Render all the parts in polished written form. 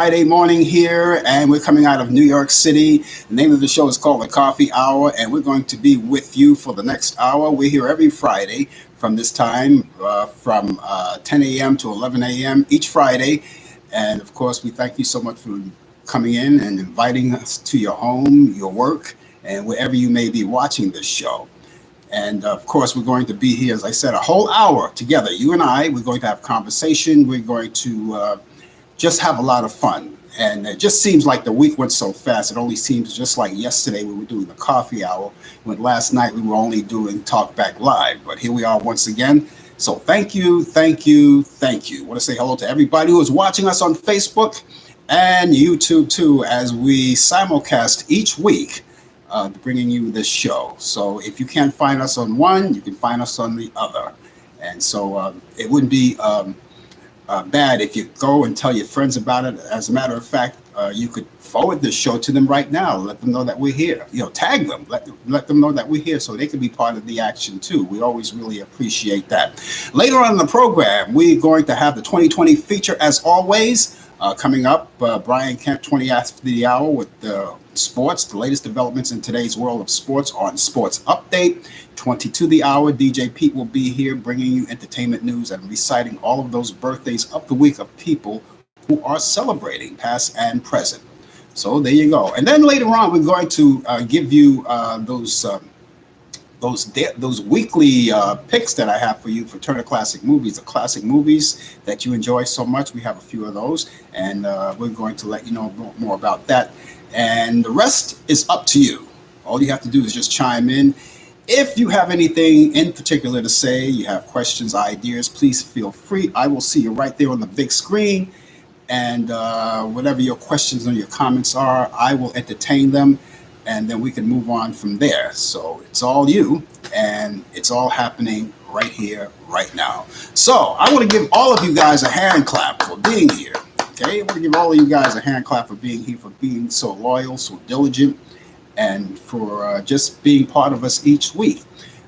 Friday morning here, and we're coming out of New York City. The name of the show is called The Coffee Hour, and we're going to be with you for the next hour. We're here every Friday from this time, from 10 a.m. to 11 a.m. each Friday. And of course, we thank you so much for coming in and inviting us to your home, your work, and wherever you may be watching this show. And of course, we're going to be here, as I said, a whole hour together. You and I, we're going to have conversation. We're going to just have a lot of fun. And it just seems like the week went so fast. It only seems just like yesterday we were doing the coffee hour, when last night we were only doing Talk Back Live. But here we are once again. So thank you, thank you, thank you. I want to say hello to everybody who is watching us on Facebook and YouTube too, as we simulcast each week, bringing you this show. So if you can't find us on one, you can find us on the other. And so it wouldn't be bad if you go and tell your friends about it. As a matter of fact, you could forward this show to them right now. Let them know that we're here. Tag them. Let them know that we're here so they can be part of the action too. We always really appreciate that. Later on in the program, we're going to have the 2020 feature as always. Coming up, Brian Kemp, 20 after the hour with sports, the latest developments in today's world of sports on Sports Update. 20 to the hour, DJ Pete will be here bringing you entertainment news and reciting all of those birthdays of the week of people who are celebrating, past and present. So there you go. And then later on, we're going to give you those weekly picks that I have for you for Turner Classic Movies, the classic movies that you enjoy so much. We have a few of those, and we're going to let you know more about that. And the rest is up to you. All you have to do is just chime in. If you have anything in particular to say, you have questions, ideas, please feel free. I will see you right there on the big screen. And whatever your questions or your comments are, I will entertain them. And then we can move on from there. So it's all you, and it's all happening right here, right now. So I want to give all of you guys a hand clap for being here. Okay, I want to give all of you guys a hand clap for being here, for being so loyal, so diligent, and for just being part of us each week.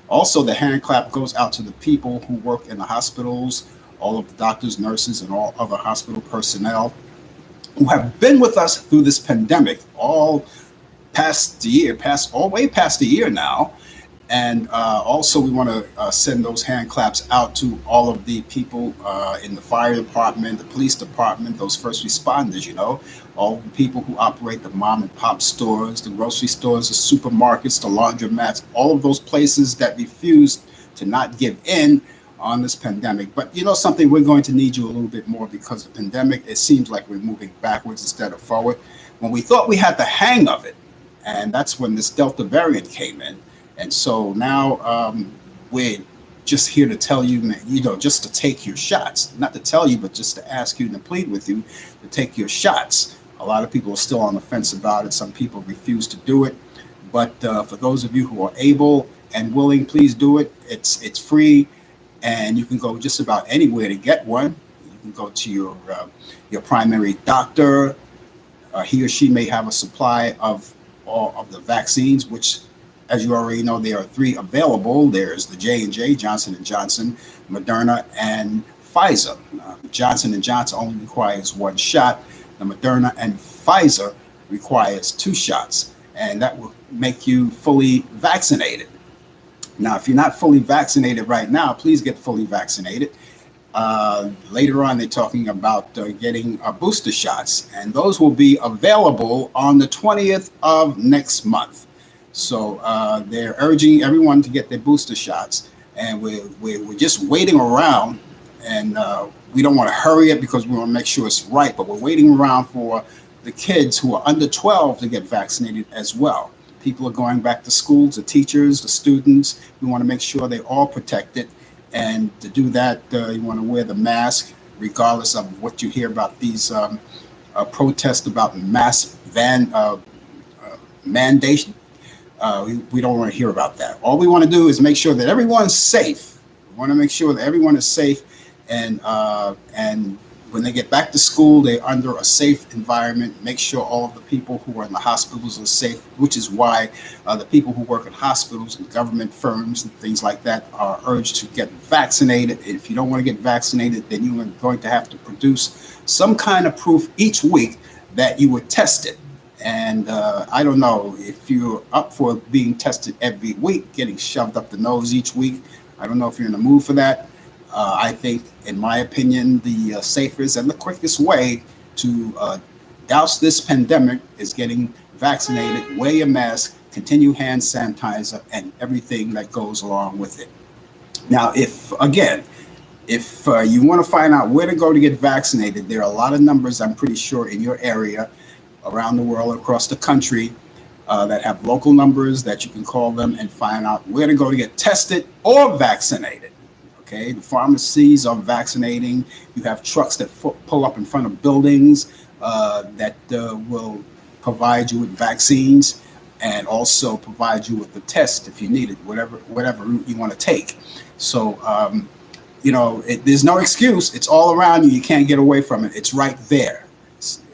Also, the hand clap goes out to the people who work in the hospitals, all of the doctors, nurses, and all other hospital personnel who have been with us through this pandemic, all past the year, way past a year now. And also we want to send those hand claps out to all of the people in the fire department, the police department, those first responders, all the people who operate the mom and pop stores, the grocery stores, the supermarkets, the laundromats, all of those places that refuse to not give in on this pandemic. But something, we're going to need you a little bit more, because the pandemic, it seems like we're moving backwards instead of forward. When we thought we had the hang of it, and that's when this Delta variant came in. And so now we're just here to tell you, just to take your shots. Not to tell you, but just to ask you and to plead with you to take your shots. A lot of people are still on the fence about it. Some people refuse to do it. But for those of you who are able and willing, please do it. It's free, and you can go just about anywhere to get one. You can go to your primary doctor. He or she may have a supply of all of the vaccines, which, as you already know, there are 3 available. There's the J&J, Johnson & Johnson, Moderna, and Pfizer. Johnson & Johnson only requires 1 shot. The Moderna and Pfizer requires 2 shots, and that will make you fully vaccinated. Now, if you're not fully vaccinated right now, please get fully vaccinated. Later on, they're talking about getting booster shots, and those will be available on the 20th of next month. So they're urging everyone to get their booster shots, and we're just waiting around, and we don't want to hurry it because we want to make sure it's right, but we're waiting around for the kids who are under 12 to get vaccinated as well. People are going back to schools, the teachers, the students. We want to make sure they're all protected. And to do that, you want to wear the mask, regardless of what you hear about these protests about mask mandation. We don't want to hear about that. All we want to do is make sure that everyone's safe. We want to make sure that everyone is safe, and when they get back to school, they're under a safe environment. Make sure all of the people who are in the hospitals are safe, which is why the people who work in hospitals and government firms and things like that are urged to get vaccinated. If you don't want to get vaccinated, then you are going to have to produce some kind of proof each week that you were tested. And I don't know if you're up for being tested every week, getting shoved up the nose each week. I don't know if you're in the mood for that. I think, in my opinion, the safest and the quickest way to douse this pandemic is getting vaccinated, wear your mask, continue hand sanitizer, and everything that goes along with it. Now, if you want to find out where to go to get vaccinated, there are a lot of numbers, I'm pretty sure, in your area, around the world, across the country, that have local numbers that you can call them and find out where to go to get tested or vaccinated. Okay, the pharmacies are vaccinating. You have trucks that pull up in front of buildings that will provide you with vaccines and also provide you with the test if you need it, whatever route you want to take. So, there's no excuse. It's all around you. You can't get away from it. It's right there.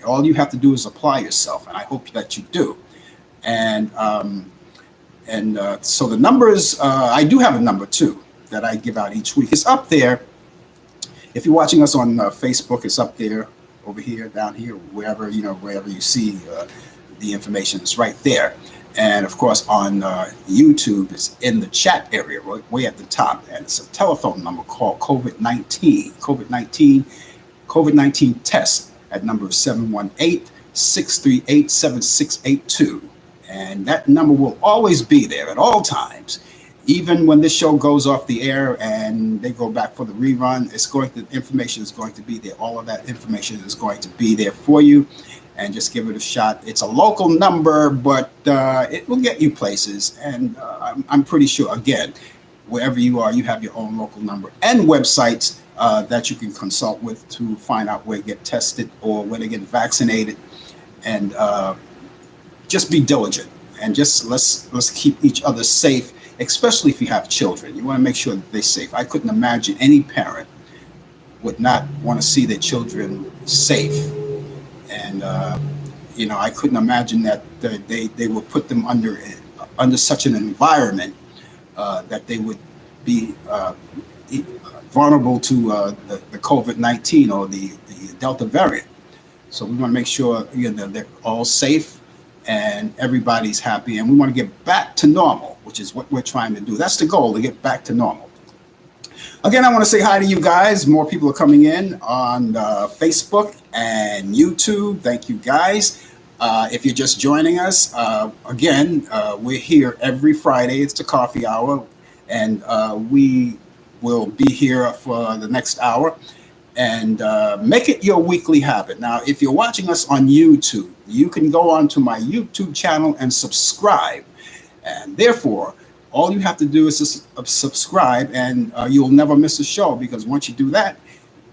All you have to do is apply yourself, and I hope that you do. And so the numbers, I do have a number too that I give out each week. It's up there. If you're watching us on Facebook, it's up there, over here, down here, wherever you see the information. It's right there. And of course, on YouTube, it's in the chat area, right, way at the top. And it's a telephone number called COVID-19 test at number 718-638-7682. And that number will always be there at all times. Even when this show goes off the air and they go back for the rerun, the information is going to be there. All of that information is going to be there for you. And just give it a shot. It's a local number, but it will get you places. And I'm pretty sure, again, wherever you are, you have your own local number and websites that you can consult with to find out where to get tested or where to get vaccinated. And just be diligent, and just let's keep each other safe, especially if you have children. You want to make sure that they're safe. I couldn't imagine any parent would not want to see their children safe. And I couldn't imagine that they would put them under such an environment that they would be vulnerable to the COVID-19 or the Delta variant. So we want to make sure they're all safe and everybody's happy. And we want to get back to normal, which is what we're trying to do. That's the goal, to get back to normal. Again, I want to say hi to you guys. More people are coming in on Facebook and YouTube. Thank you, guys. If you're just joining us, again, we're here every Friday. It's the coffee hour, and we will be here for the next hour. And make it your weekly habit. Now, if you're watching us on YouTube, you can go onto my YouTube channel and subscribe. And therefore, all you have to do is subscribe, and you'll never miss a show, because once you do that,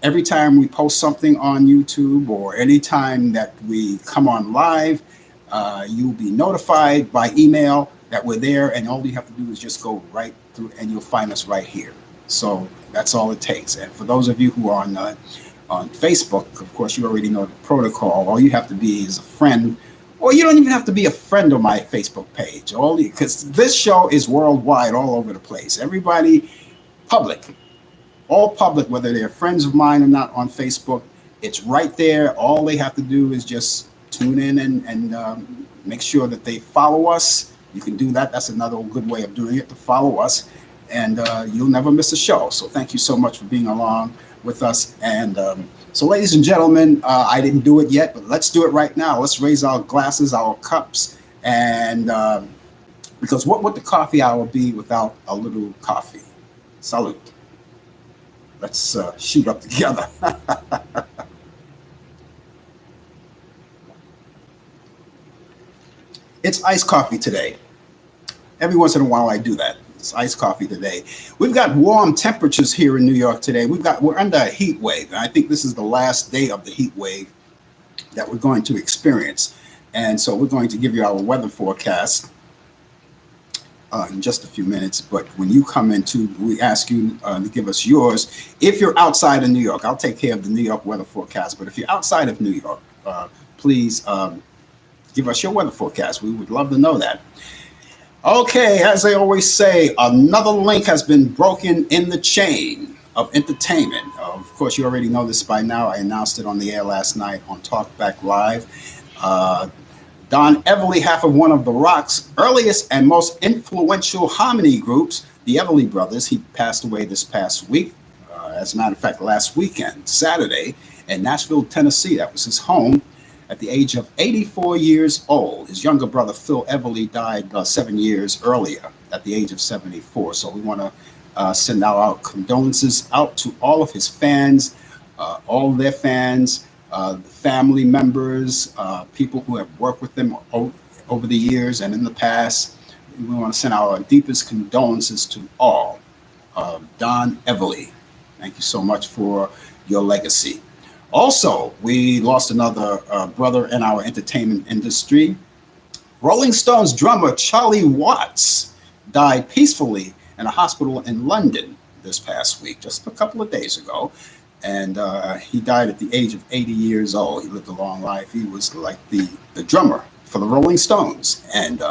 every time we post something on YouTube or any time that we come on live, you'll be notified by email that we're there, and all you have to do is just go right through and you'll find us right here. So that's all it takes. And for those of you who are on Facebook, of course, you already know the protocol. All you have to be is a friend, or you don't even have to be a friend on my Facebook page. Because this show is worldwide, all over the place. Everybody, all public, whether they're friends of mine or not on Facebook, it's right there. All they have to do is just tune in and make sure that they follow us. You can do that. That's another good way of doing it, to follow us. And you'll never miss a show. So thank you so much for being along with us. And so, ladies and gentlemen, I didn't do it yet, but let's do it right now. Let's raise our glasses, our cups, and because what would the coffee hour be without a little coffee? Salute. Let's shoot up together. It's iced coffee today. Every once in a while I do that. It's iced coffee today. We've got warm temperatures here in New York today. We're under a heat wave. And I think this is the last day of the heat wave that we're going to experience. And so we're going to give you our weather forecast. in just a few minutes. But when you come into, we ask you to give us yours. If you're outside of New York, I'll take care of the New York weather forecast. But if you're outside of New York, please give us your weather forecast. We would love to know that. Okay, as I always say, another link has been broken in the chain of entertainment. Of course, you already know this by now. I announced it on the air last night on Talkback Live. Uh, Don Everly, half of one of the rock's earliest and most influential harmony groups, the Everly Brothers, he passed away this past week. As a matter of fact, last weekend, Saturday, in Nashville, Tennessee. That was his home at the age of 84 years old. His younger brother, Phil Everly, died 7 years earlier at the age of 74. So we want to send out our condolences out to all of his fans, all their fans, family members, people who have worked with them over the years and in the past. We want to send our deepest condolences to all. Don Everly, thank you so much for your legacy. Also, we lost another brother in our entertainment industry. Rolling Stones drummer Charlie Watts died peacefully in a hospital in London this past week, just a couple of days ago. And he died at the age of 80 years old. He lived a long life. He was like the drummer for the Rolling Stones. And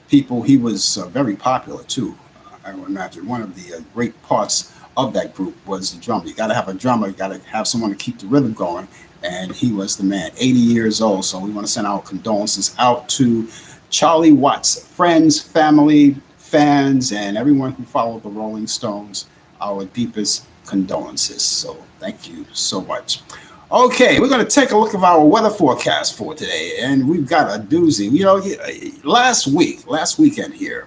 he was very popular too. I would imagine one of the great parts of that group was the drummer. You got to have a drummer. You got to have someone to keep the rhythm going. And he was the man, 80 years old. So we want to send our condolences out to Charlie Watts' friends, family, fans, and everyone who followed the Rolling Stones. Our deepest condolences. So thank you so much. Okay, we're going to take a look at our weather forecast for today. And we've got a doozy. You know, last weekend here,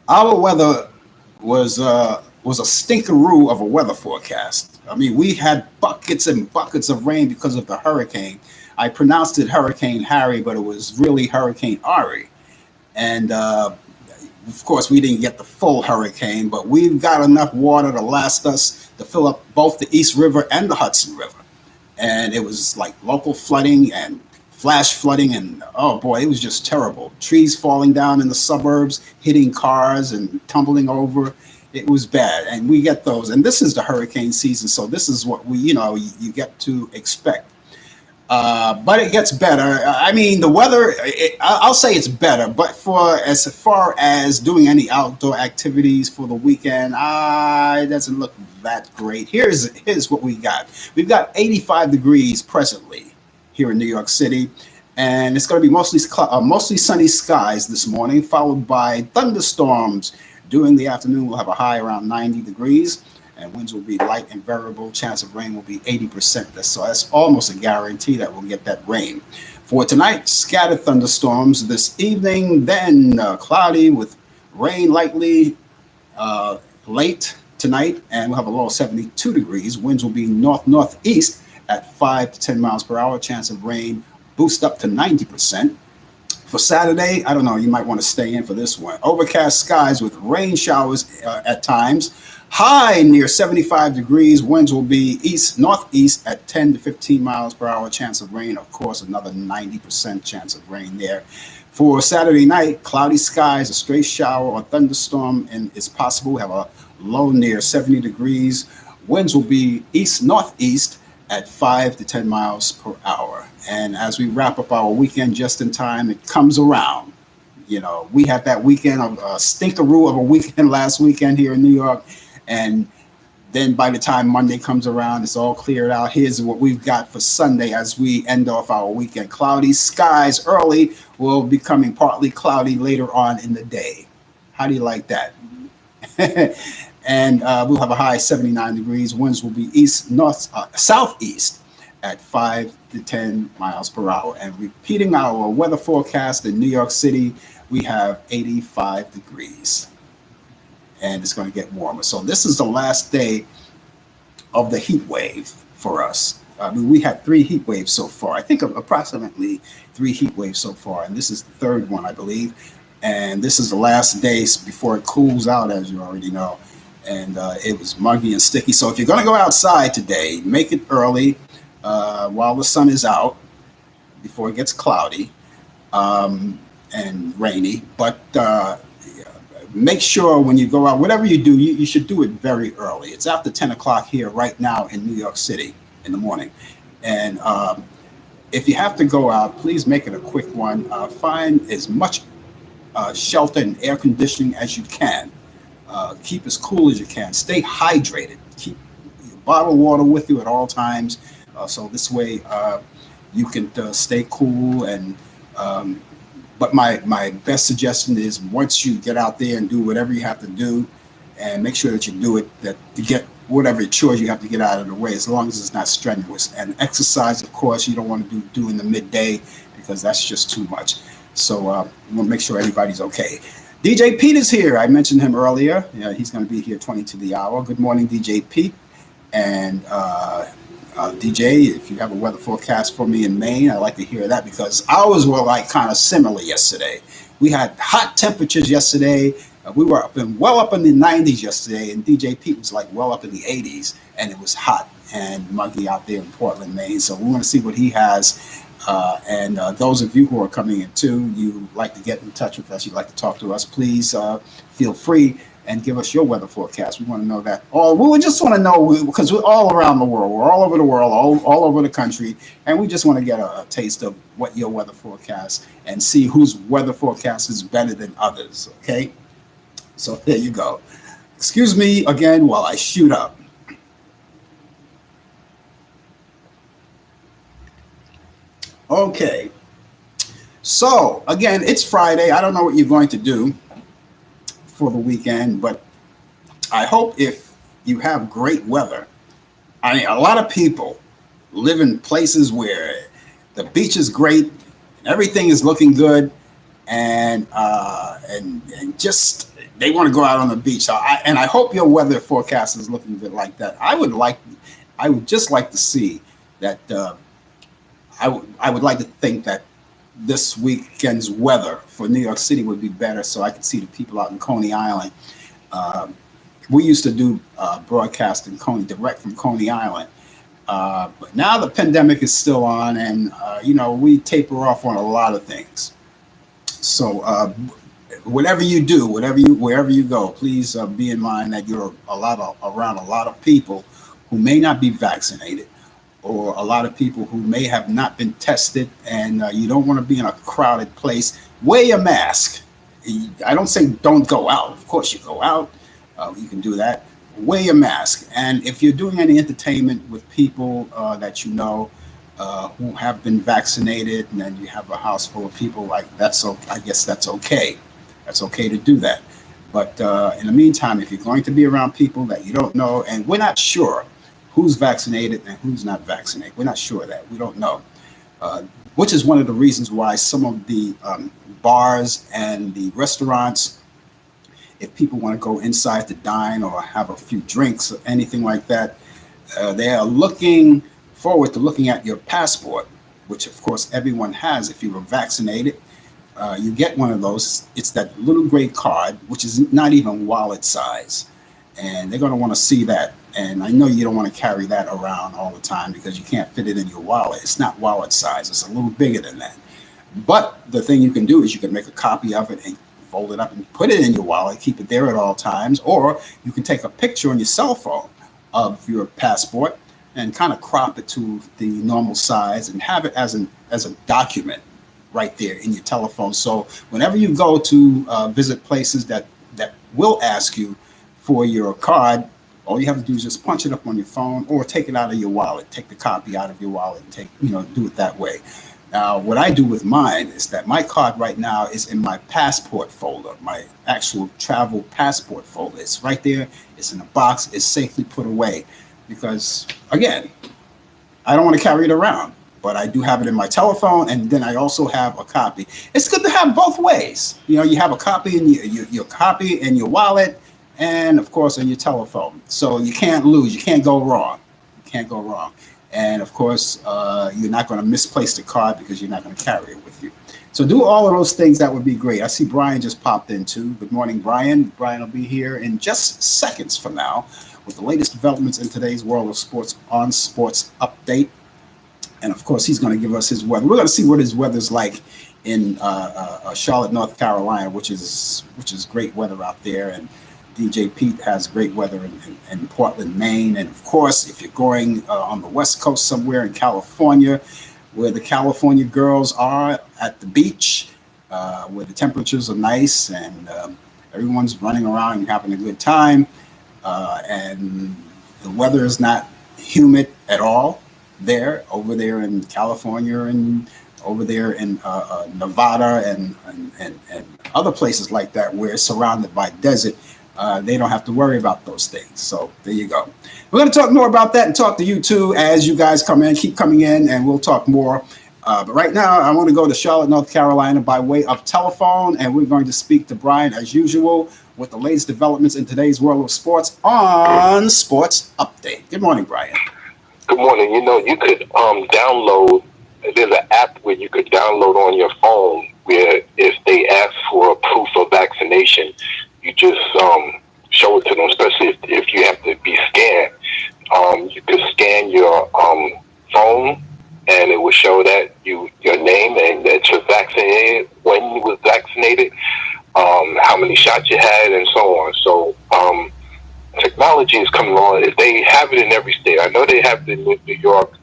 our weather was a stinkeroo of a weather forecast. I mean, we had buckets and buckets of rain because of the hurricane. I pronounced it Hurricane Harry, but it was really Hurricane Ari. And of course, we didn't get the full hurricane, but we've got enough water to last us to fill up both the East River and the Hudson River. And it was like local flooding and flash flooding, and oh boy, it was just terrible. Trees falling down in the suburbs, hitting cars and tumbling over. It was bad, and we get those. And this is the hurricane season, so this is what you get to expect. But it gets better. I mean, the weather, I'll say it's better, but for as far as doing any outdoor activities for the weekend, it doesn't look that great. Here's what we got. We've got 85 degrees presently here in New York City, and it's going to be mostly sunny skies this morning, followed by thunderstorms. During the afternoon, we'll have a high around 90 degrees, and winds will be light and variable. Chance of rain will be 80%. So that's almost a guarantee that we'll get that rain. For tonight, scattered thunderstorms this evening, then cloudy with rain likely late tonight, and we'll have a low of 72 degrees. Winds will be northeast at 5 to 10 miles per hour. Chance of rain boost up to 90%. For Saturday, I don't know, you might want to stay in for this one. Overcast skies with rain showers at times. High near 75 degrees. Winds will be northeast at 10 to 15 miles per hour. Chance of rain, of course, another 90% chance of rain there. For Saturday night, cloudy skies, a stray shower or thunderstorm is possible. We have a low near 70 degrees. Winds will be northeast at 5 to 10 miles per hour. And as we wrap up our weekend just in time, it comes around. You know, we had that weekend of a stinkeroo of a weekend last weekend here in New York. And then by the time Monday comes around, it's all cleared out. Here's what we've got for Sunday as we end off our weekend. Cloudy skies early, will be becoming partly cloudy later on in the day. How do you like that? And we'll have a high 79 degrees. Winds will be southeast at 5 to 10 miles per hour. And repeating our weather forecast in New York City, we have 85 degrees. And it's going to get warmer. So this is the last day of the heat wave for us. I mean, we had 3 heat waves so far. I think approximately 3 heat waves so far. And this is the 3rd one, I believe. And this is the last day before it cools out, as you already know. And it was muggy and sticky. So if you're going to go outside today, make it early while the sun is out before it gets cloudy. and rainy. But make sure when you go out, whatever you do, you should do it very early. It's after 10 o'clock here right now in New York City in the morning. And if you have to go out, please make it a quick one. Find as much shelter and air conditioning as you can. Keep as cool as you can. Stay hydrated. Keep your bottled water with you at all times. So this way you can stay cool. And but my best suggestion is once you get out there and do whatever you have to do, and make sure that you do it, that to get whatever chores you have to get out of the way, as long as it's not strenuous. And exercise, of course, you don't want to do in the midday because that's just too much. So we want to make sure everybody's okay. DJ Pete is here. I mentioned him earlier. Yeah, he's going to be here 20 to the hour. Good morning, DJ Pete. And DJ, if you have a weather forecast for me in Maine, I'd like to hear that because ours were like kind of similar yesterday. We had hot temperatures yesterday. We were well up in the 90s yesterday, and DJ Pete was like well up in the 80s, and it was hot and muggy out there in Portland, Maine. So we want to see what he has. And those of you who are coming in too, you like to get in touch with us, you'd like to talk to us, please feel free and give us your weather forecast. We want to know that. We just want to know, because we're all around the world. We're all over the world, all over the country. And we just want to get a taste of what your weather forecast and see whose weather forecast is better than others. Okay. So there you go. Excuse me again while I shoot up. Okay. So again, it's Friday. I don't know what you're going to do for the weekend, but I hope if you have great weather. I mean, a lot of people live in places where the beach is great and everything is looking good, and just they want to go out on the beach. So I hope your weather forecast is looking good like that. I would just like to see that. I would like to think that this weekend's weather for New York City would be better, so I could see the people out in Coney Island. We used to do broadcast in direct from Coney Island, but now the pandemic is still on, and we taper off on a lot of things. So whatever you do, wherever you go, please be in mind that you're around a lot of people who may not be vaccinated, or a lot of people who may have not been tested, and you don't want to be in a crowded place. Wear your mask. I don't say don't go out. Of course you go out. You can do that. Wear your mask. And if you're doing any entertainment with people that you know who have been vaccinated, and then you have a house full of people, like I guess that's okay. That's okay to do that. But in the meantime, if you're going to be around people that you don't know, and we're not sure who's vaccinated and who's not vaccinated. We're not sure of that. We don't know, which is one of the reasons why some of the bars and the restaurants, if people want to go inside to dine or have a few drinks or anything like that, they are looking forward to looking at your passport, which of course everyone has. If you were vaccinated, you get one of those. It's that little gray card, which is not even wallet size. And they're going to want to see that. And I know you don't want to carry that around all the time because you can't fit it in your wallet. It's not wallet size. It's a little bigger than that. But the thing you can do is you can make a copy of it and fold it up and put it in your wallet, keep it there at all times. Or you can take a picture on your cell phone of your passport and kind of crop it to the normal size and have it as a document right there in your telephone. So whenever you go to visit places that will ask you for your card, all you have to do is just punch it up on your phone or take it out of your wallet. Take the copy out of your wallet and do it that way. Now, what I do with mine is that my card right now is in my passport folder, my actual travel passport folder. It's right there. It's in a box. It's safely put away because, again, I don't want to carry it around, but I do have it in my telephone, and then I also have a copy. It's good to have both ways. You have a copy in your copy in your wallet, and of course on your telephone. So you can't lose. You can't go wrong. You can't go wrong. And of course, you're not going to misplace the card because you're not going to carry it with you. So do all of those things. That would be great. I see Brian just popped in too. Good morning, Brian. Brian will be here in just seconds from now with the latest developments in today's world of sports on Sports Update. And of course, he's going to give us his weather. We're going to see what his weather's like in Charlotte, North Carolina, which is great weather out there, and DJ Pete has great weather in Portland, Maine, and of course, if you're going on the West Coast somewhere in California, where the California girls are at the beach, where the temperatures are nice and everyone's running around and having a good time, and the weather is not humid at all there, over there in California and over there in Nevada and other places like that where it's surrounded by desert. They don't have to worry about those things. So there you go. We're going to talk more about that and talk to you too as you guys come in, keep coming in, and we'll talk more. But right now, I want to go to Charlotte, North Carolina by way of telephone, and we're going to speak to Brian as usual with the latest developments in today's world of sports on Sports Update. Good morning, Brian. Good morning. You know, you could download, there's an app where you could download on your phone where if they ask for a proof of vaccination, you just show it to them, especially if you have to be scanned. You could scan your phone and it will show that your name and that you're vaccinated, when you was vaccinated, how many shots you had, and so on. So technology is coming on. They have it in every state. I know they have it in New York.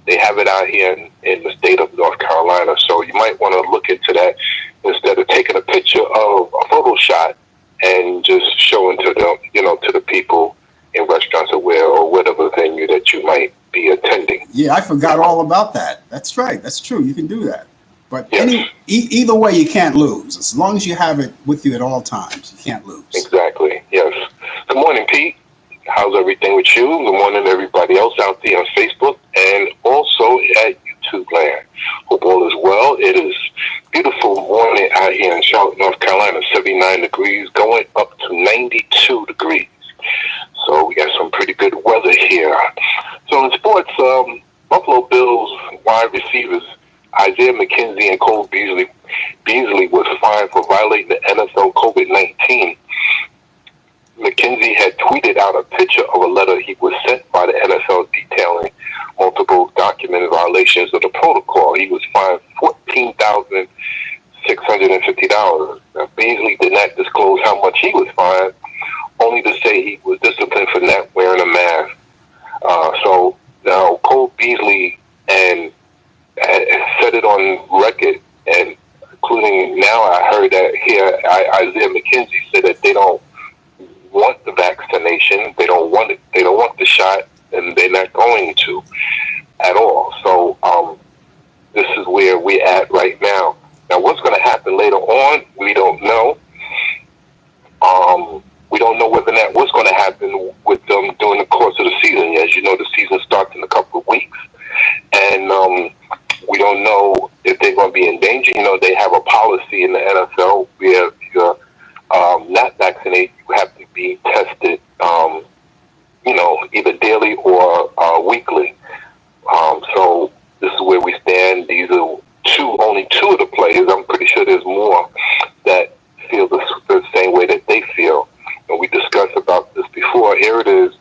They have it out here in the state of North Carolina. So you might want to look into that instead of taking a picture of a photo shot and just showing to them, to the people in restaurants or whatever venue that you might be attending. Yeah, I forgot all about that. That's right. That's true. You can do that. But yes. Either way, you can't lose. As long as you have it with you at all times, you can't lose. Exactly. Yes. Good morning, Pete. How's everything with you? Good morning, everybody else out there on Facebook and also at YouTube land. Hope all is well. It is beautiful morning out here in Charlotte, North Carolina. 79 degrees, going up to 92 degrees. So we got some pretty good weather here. So in sports, Buffalo Bills wide receivers Isaiah McKenzie and Cole Beasley was fined for violating the NFL COVID-19. McKenzie had tweeted out a picture of a letter he was sent by the NFL detailing multiple documented violations of the protocol. He was fined $14,650. Now, Beasley did not disclose how much he was fined, only to say he was disciplined for not wearing a mask. So now Cole Beasley and said it on record, and including now I heard that here Isaiah McKenzie said that they don't want the vaccination, they don't want it, they don't want the shot, and they're not going to at all. So this is where we're at right now. Now what's going to happen later on, we don't know. We don't know whether or not what's going to happen with them during the course of the season. As you know, the season starts in a couple of weeks, and we don't know if they're going to be in danger. You know, they have a policy in the NFL where if you're not vaccinated, you have to be tested, either daily or weekly. So this is where we stand. These are only two of the players. I'm pretty sure there's more that feel the same way that they feel. And we discussed about this before. Here it is.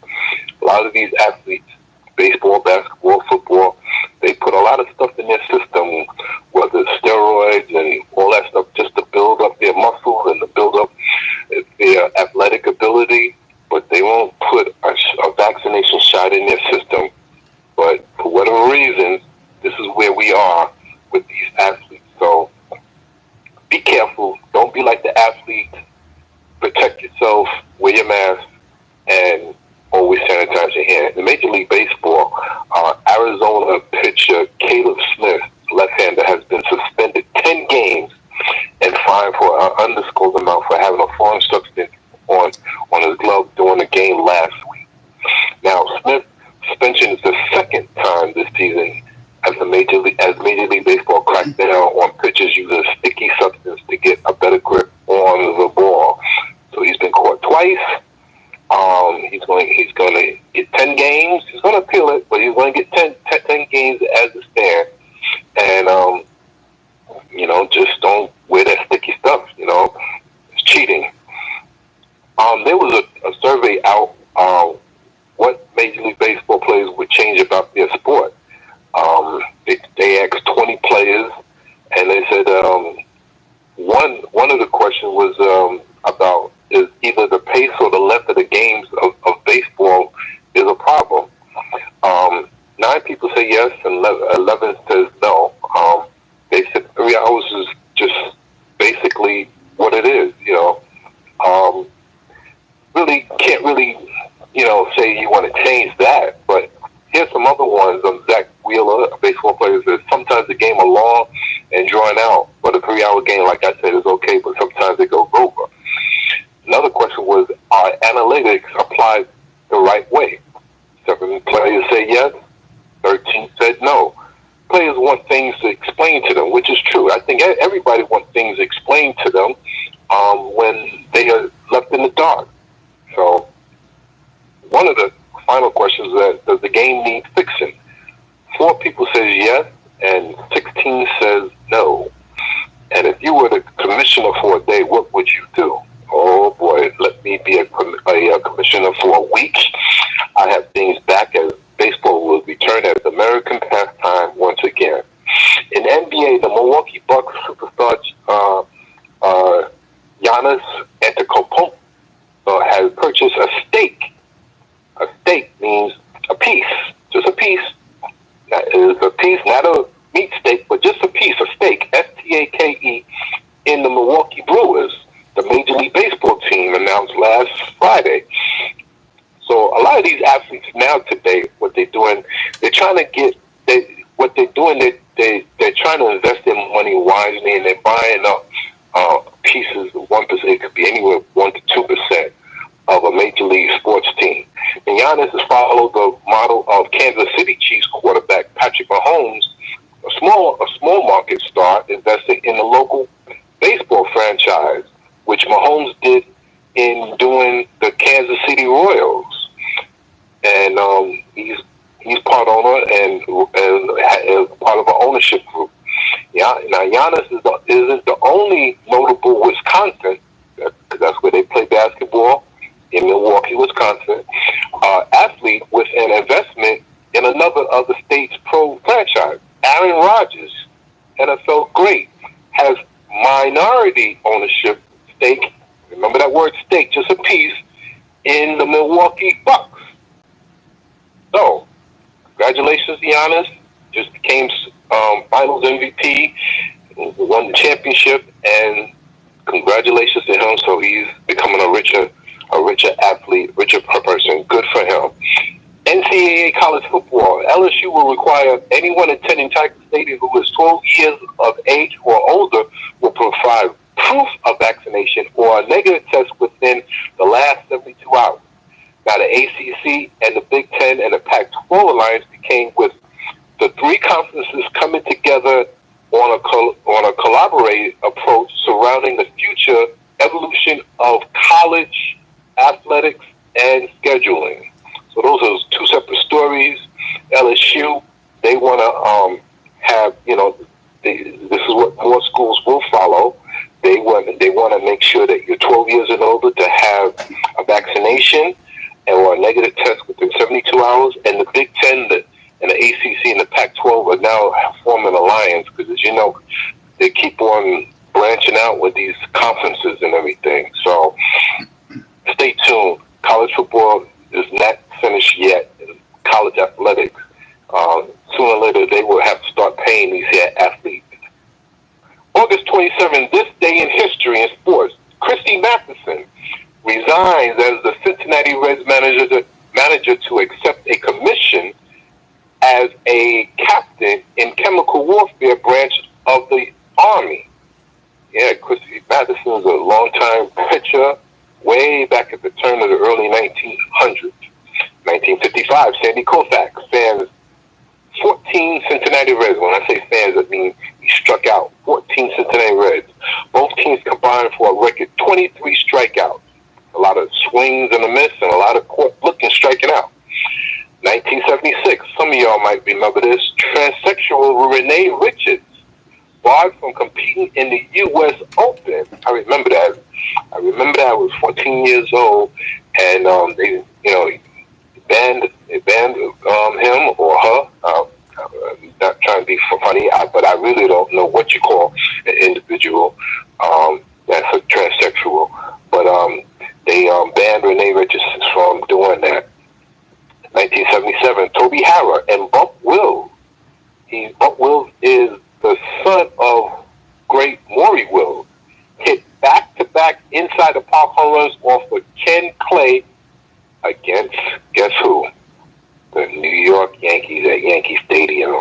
A lot of these athletes, baseball, basketball, football, they put a lot of stuff in their system, whether it's steroids and all that stuff, just to build up their muscles and to build up their athletic ability, but they won't put a vaccination shot in their system. But for whatever reason, this is where we are with these athletes. So be careful. Don't be like the athletes. Protect yourself, wear your mask, and always sanitize your hands. In Major League Baseball, Arizona pitcher Caleb Smith, left-hander, has been suspended 10 games and fined for an undisclosed amount for having a foreign substance on his glove during a game last week. Now, Smith's suspension is the second time this season as Major League Baseball cracked down on pitchers using sticky substance to get a better grip on the ball. So he's been caught twice. He's going to get 10 games. He's going to appeal it, but he's going to get 10 games as it stands. And just don't wear that sticky stuff. It's cheating. There was a survey out what Major League Baseball players would change about their sport. They asked 20 players, and they said say yes and 11 says no. They said 3 hours is just basically what it is, you know. Really can't really, you know, say you want to change that. But here's some other ones. Zach Wheeler, a baseball player, says sometimes the game are long and drawn out, but a 3-hour game, like I said, is okay, but sometimes it goes over. Another question was, are analytics applied the right way? 7 players say yes, 13 said no. Players want things to explain to them, which is true. I think everybody wants things explained to them when they are left in the dark. So one of the final questions is, does the game need fixing? 4 people says yes, and 16 says no. And if you were the commissioner for a day, what would you do? Oh boy, let me be a commissioner for a week. I have things back as baseball will return as American pastime once again. In NBA, the Milwaukee Bucks superstar Giannis Antetokounmpo has purchased a steak. A steak means a piece, just a piece. That is a piece, not a meat steak, but just a piece of steak, S-T-A-K-E, in the Milwaukee Brewers, the Major League Baseball team, announced last Friday. So a lot of these athletes now today, what they're doing, they're trying to get, what they're doing, they're trying to invest their money wisely, and they're buying up pieces of 1%, it could be anywhere 1 to 2% of a Major League sports team. And Giannis has followed the model of Kansas City Chiefs quarterback Patrick Mahomes, a small market star, investing in the local baseball franchise, which Mahomes did in doing the Kansas City Royals. And he's part owner and part of an ownership group. Yeah, now Giannis isn't the only notable Wisconsin, because that's where they play basketball, in Milwaukee, Wisconsin, athlete with an investment in another of the state's pro franchise. Aaron Rodgers, NFL great, has minority ownership stake, remember that word stake, just a piece, in the Milwaukee Bucks. So, congratulations, Giannis. Just became Finals MVP, won the championship, and congratulations to him. So he's becoming a richer athlete, richer person. Good for him. NCAA college football. LSU will require anyone attending Tiger Stadium who is 12 years of age or older will provide proof of vaccination or a negative test within the last 72 hours. Now, the ACC and the Big Ten and the Pac-12 alliance became with the 3 conferences coming together on a collaborated approach surrounding the future evolution of college athletics and scheduling. So those are 2 separate stories. LSU, they want to have, you know, this is what more schools will follow. They want to make sure that you're 12 years and older to have a vaccination or a negative test within 72 hours. And the Big Ten and the ACC and the Pac-12 are now forming an alliance because, as you know, they keep on branching out with these conferences and everything. So stay tuned. College football is not finished yet. College athletics, sooner or later, they will have to start paying these athletes. August 27th, this day in history in sports, Christy Matheson resigns as the Cincinnati Reds manager to accept a commission as a captain in chemical warfare branch of the Army. Yeah, Christy Matheson is a longtime pitcher, way back at the turn of the early 1900s. 1955, Sandy Koufax fans 14 Cincinnati Reds. When I say fans, I mean he struck out 14 Cincinnati Reds. Both teams combined for a record 23 strikeouts. A lot of swings and a miss and a lot of looking striking out. 1976, some of y'all might remember this, transsexual Renee Richards barred from competing in the U.S. Open. I remember that. I was 14 years old, and they banned him or her. I'm not trying to be funny, but I really don't know what you call an individual that's a transsexual. But they banned Renee Richards from doing that. 1977, Toby Harrah and Buck Wills Buck Wills is the son of great Maury Wills. Hit back-to-back inside the park home runs off of Ken Clay against, guess who? The New York Yankees at Yankee Stadium.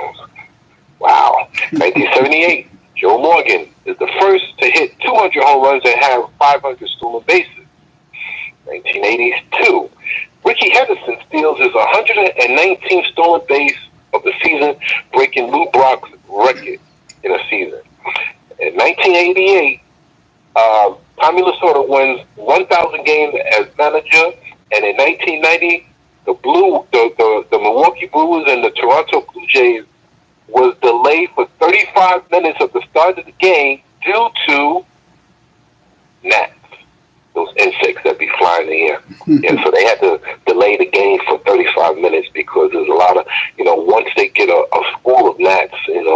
Wow. 1978, Joe Morgan is the first to hit 200 home runs and have 500 stolen bases. 1982, Rickey Henderson steals his 119th stolen base of the season, breaking Lou Brock's record in a season. In 1988, Tommy Lasorda wins 1,000 games as manager, and in 1990, the Milwaukee Brewers and the Toronto Blue Jays was delayed for 35 minutes of the start of the game due to gnats, those insects that be flying in the air. And so they had to delay the game for 35 minutes because there's a lot of, once they get a school of gnats, and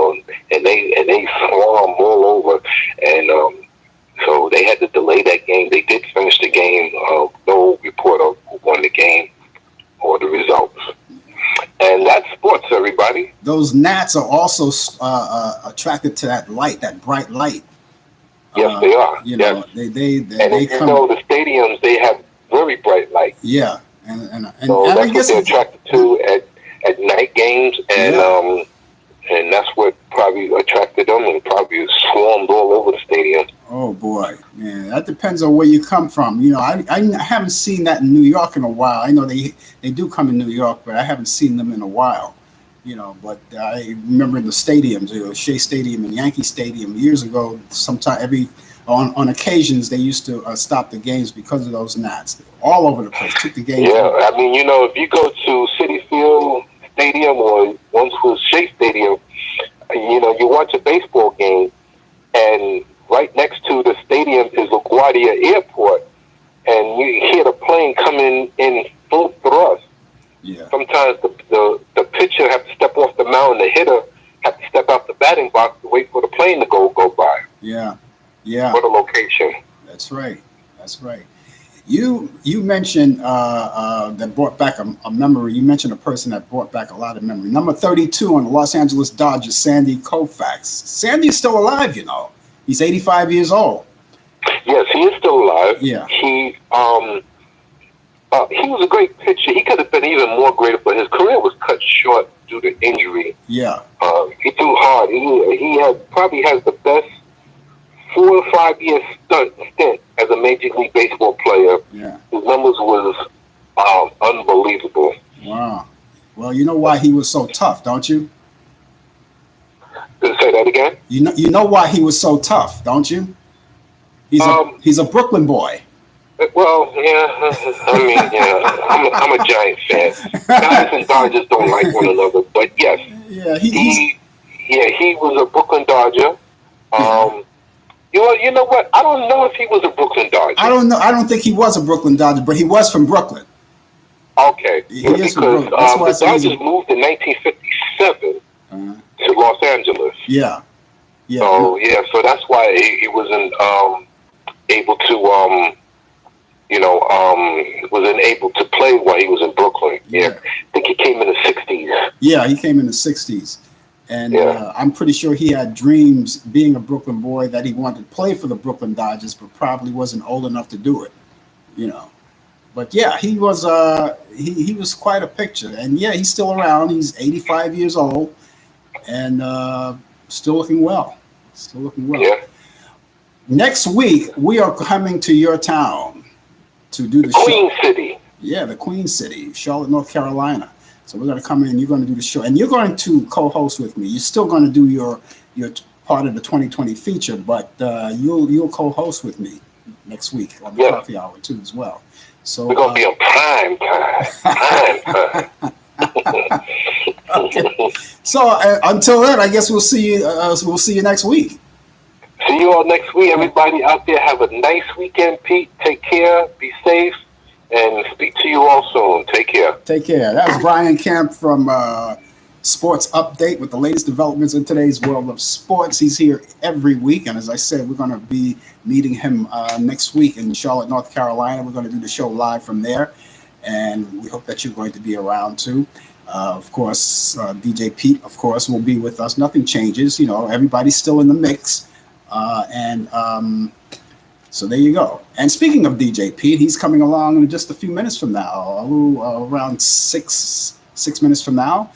they swarm all over, and so they had to delay that game. They did finish the game. No report of who won the game or the results. And that's sports, everybody. Those gnats are also attracted to that light, that bright light. Yes, they are. Yes. They come. The stadiums, they have very bright lights. Yeah, and so and that's I guess what they're attracted to at night games, and that's what probably attracted them, and probably swarmed all over the stadium. Oh boy, man, that depends on where you come from. I haven't seen that in New York in a while. I know they do come in New York, but I haven't seen them in a while. But I remember in the stadiums, Shea Stadium and Yankee Stadium years ago. Sometime on occasions they used to stop the games because of those gnats all over the place. Took the game. Yeah, I mean, if you go to Citi Field Stadium or once was Shea Stadium, you watch a baseball game, and right next to the stadium is LaGuardia Airport, and you hear the plane coming in full thrust. Yeah. Sometimes the pitcher have to step off the mound, the hitter have to step out the batting box to wait for the plane to go by. Yeah. Yeah. What a location. That's right. You mentioned that brought back a memory. You mentioned a person that brought back a lot of memory. Number 32 on the Los Angeles Dodgers, Sandy Koufax. Sandy's still alive, He's 85 years old. Yes, he is still alive. Yeah. He was a great pitcher. He could have been even more greater, but his career was cut short due to injury. Yeah. He threw hard. He probably has the best 4 or 5 year stint as a Major League Baseball player. Yeah. His numbers was unbelievable. Wow. Well, you know why he was so tough, don't you? Say that again? You know why he was so tough, don't you? He's a Brooklyn boy. Well, yeah. I mean, I'm a Giant fan. Giants and Dodgers don't like one another, but yes. Yeah, he was a Brooklyn Dodger. You know what? I don't know if he was a Brooklyn Dodger. I don't know. I don't think he was a Brooklyn Dodger, but he was from Brooklyn. Okay. Because the Dodgers moved in 1957 to Los Angeles. Yeah. So that's why he wasn't able to wasn't able to play while he was in Brooklyn. Yeah. I think he came in the 60s. Yeah, he came in the 60s. And I'm pretty sure he had dreams, being a Brooklyn boy, that he wanted to play for the Brooklyn Dodgers, but probably wasn't old enough to do it, But yeah, he was he was quite a picture. And yeah, he's still around. He's 85 years old and still looking well. Yeah. Next week, we are coming to your town to do the Queen show. City. Yeah, the Queen City, Charlotte, North Carolina. So we're going to come in, you're going to do the show, and you're going to co-host with me. You're still going to do your part of the 2020 feature, but you'll co-host with me next week on the coffee hour too as well. So we're going to be on prime time. Okay. So until then, I guess we'll see you next week. See you all next week. Everybody out there, have a nice weekend, Pete. Take care. Be safe. And speak to you all soon. Take care. Take care. That was Brian Kemp from Sports Update with the latest developments in today's world of sports. He's here every week. And as I said, we're going to be meeting him next week in Charlotte, North Carolina. We're going to do the show live from there. And we hope that you're going to be around too. Of course, DJ Pete, of course, will be with us. Nothing changes. Everybody's still in the mix. And So there you go. And speaking of DJ Pete, he's coming along in just a few minutes from now, around six minutes from now.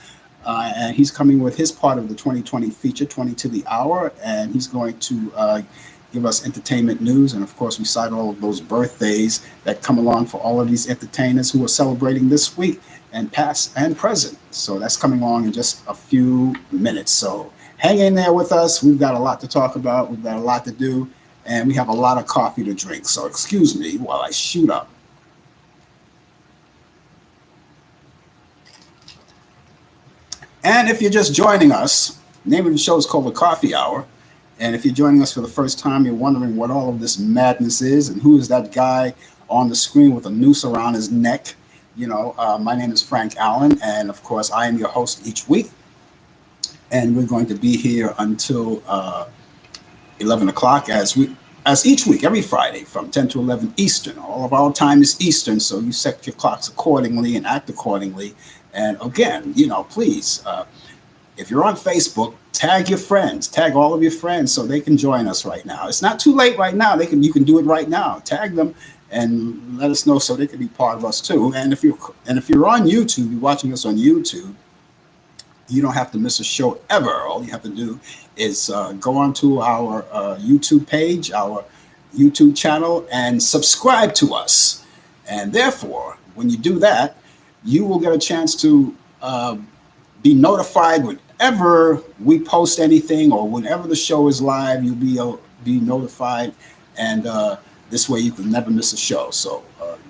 And he's coming with his part of the 2020 feature, 20 to the hour. And he's going to give us entertainment news. And of course, we cite all of those birthdays that come along for all of these entertainers who are celebrating this week, and past and present. So that's coming along in just a few minutes. So hang in there with us. We've got a lot to talk about. We've got a lot to do. And we have a lot of coffee to drink. So excuse me while I shoot up. And if you're just joining us, the name of the show is called The Coffee Hour. And if you're joining us for the first time, you're wondering what all of this madness is and who is that guy on the screen with a noose around his neck. My name is Frank Allan, and of course, I am your host each week. And we're going to be here until 11 o'clock as each week, every Friday from 10 to 11 Eastern. All of our time is Eastern, so you set your clocks accordingly and act accordingly. And again, please, if you're on Facebook, tag your friends, tag all of your friends so they can join us right now. It's not too late right now. You can do it right now. Tag them and let us know so they can be part of us too. And if you're on YouTube, you're watching us on YouTube, you don't have to miss a show ever. All you have to do is go onto our YouTube page, our YouTube channel, and subscribe to us. And therefore, when you do that, you will get a chance to be notified whenever we post anything or whenever the show is live. You'll be notified, and this way you can never miss a show. So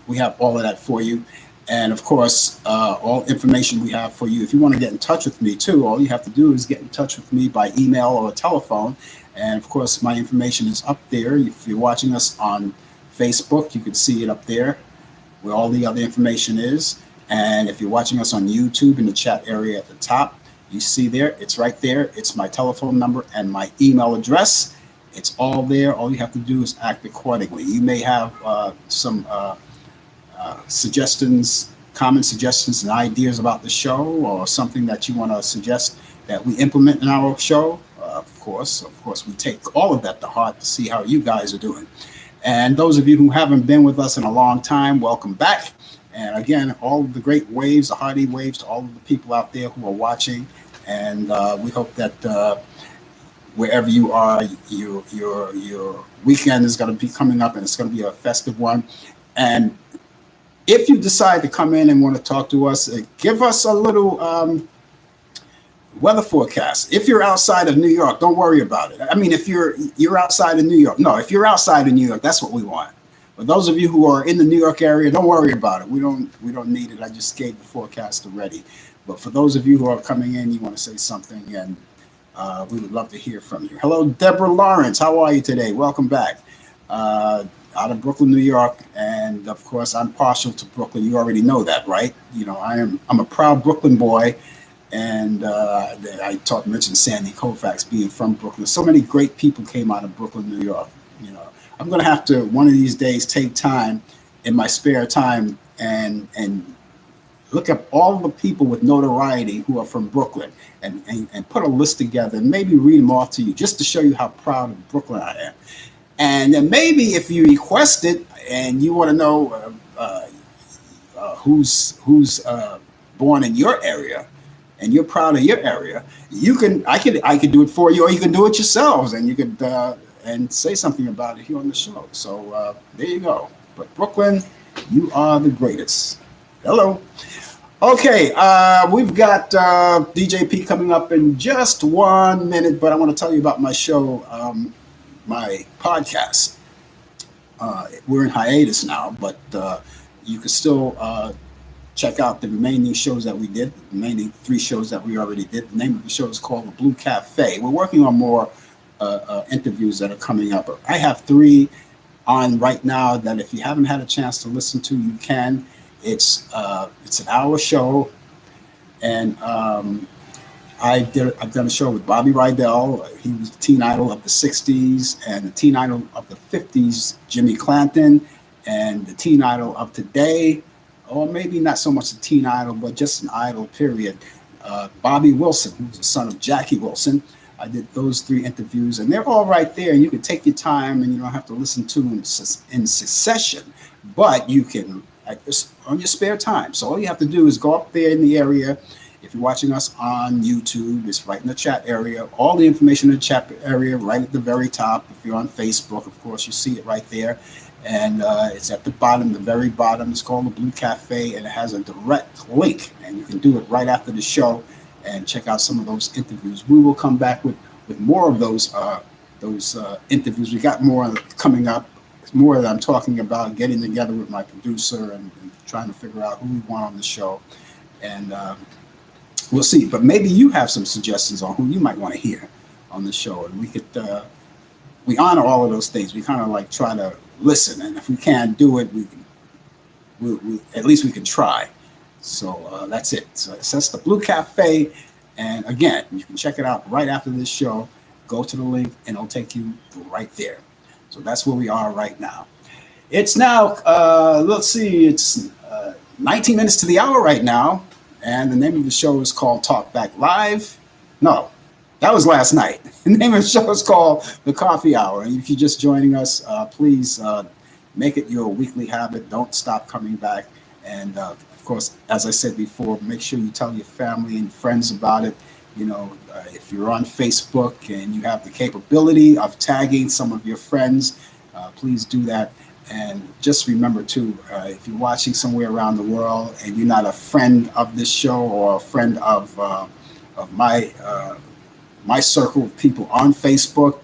we have all of that for you. And of course, all information we have for you. If you want to get in touch with me too, all you have to do is get in touch with me by email or telephone. And of course, my information is up there. If you're watching us on Facebook, you can see it up there where all the other information is. And if you're watching us on YouTube, in the chat area at the top, you see there, it's right there. It's my telephone number and my email address. It's all there. All you have to do is act accordingly. You may have some suggestions, common suggestions and ideas about the show, or something that you want to suggest that we implement in our show. Of course, we take all of that to heart to see how you guys are doing. And those of you who haven't been with us in a long time, welcome back. And again, all of the great waves, the hearty waves to all of the people out there who are watching. And we hope that wherever you are, your weekend is going to be coming up, and it's going to be a festive one. And if you decide to come in and want to talk to us, give us a little weather forecast. If you're outside of New York, don't worry about it. I mean, if you're outside of New York, no, if you're outside of New York, that's what we want. But those of you who are in the New York area, don't worry about it. We don't need it. I just gave the forecast already. But for those of you who are coming in, you want to say something, and we would love to hear from you. Hello, Deborah Lawrence. How are you today? Welcome back. Out of Brooklyn, New York, and of course, I'm partial to Brooklyn. You already know that, right? I'm a proud Brooklyn boy, and I mentioned Sandy Koufax being from Brooklyn. So many great people came out of Brooklyn, New York. I'm going to have to one of these days take time in my spare time and look up all the people with notoriety who are from Brooklyn and put a list together and maybe read them off to you just to show you how proud of Brooklyn I am. And then maybe if you request it and you want to know who's born in your area and you're proud of your area, I could do it for you, or you can do it yourselves, and you could and say something about it here on the show. So there you go. But Brooklyn, you are the greatest. Hello. Okay, we've got DJ P coming up in just 1 minute, but I want to tell you about my show. My podcast. We're in hiatus now, but you can still check out the remaining shows that we did, the remaining 3 shows that we already did. The name of the show is called The Blue Cafe. We're working on more interviews that are coming up. I have 3 on right now that if you haven't had a chance to listen to, you can. It's an hour show, and I've done a show with Bobby Rydell. He was the teen idol of the 60s, and the teen idol of the 50s, Jimmy Clanton, and the teen idol of today, or maybe not so much a teen idol, but just an idol, period. Bobby Wilson, who's the son of Jackie Wilson. I did those 3 interviews, and they're all right there. And you can take your time, and you don't have to listen to them in succession, but you can on your spare time. So all you have to do is go up there in the area. If you're watching us on YouTube, it's right in the chat area. All the information in the chat area, right at the very top. If you're on Facebook, of course, you see it right there. And it's at the bottom, the very bottom. It's called the Blue Cafe, and it has a direct link. And you can do it right after the show and check out some of those interviews. We will come back with more of those interviews. We got more coming up. More that I'm talking about, getting together with my producer and trying to figure out who we want on the show. And we'll see. But maybe you have some suggestions on who you might want to hear on the show. And we could, we honor all of those things. We kind of like try to listen. And if we can't do it, we at least we can try. So that's it. So that's the Blue Cafe. And again, you can check it out right after this show. Go to the link and it'll take you right there. So that's where we are right now. It's now, let's see, it's 19 minutes to the hour right now. And the name of the show is called Talk Back Live. No, that was last night. The name of the show is called The Coffee Hour. And if you're just joining us, please make it your weekly habit. Don't stop coming back. And of course, as I said before, make sure you tell your family and friends about it. You know, if you're on Facebook and you have the capability of tagging some of your friends, please do that. And just remember, too, if you're watching somewhere around the world and you're not a friend of this show or a friend of my circle of people on Facebook,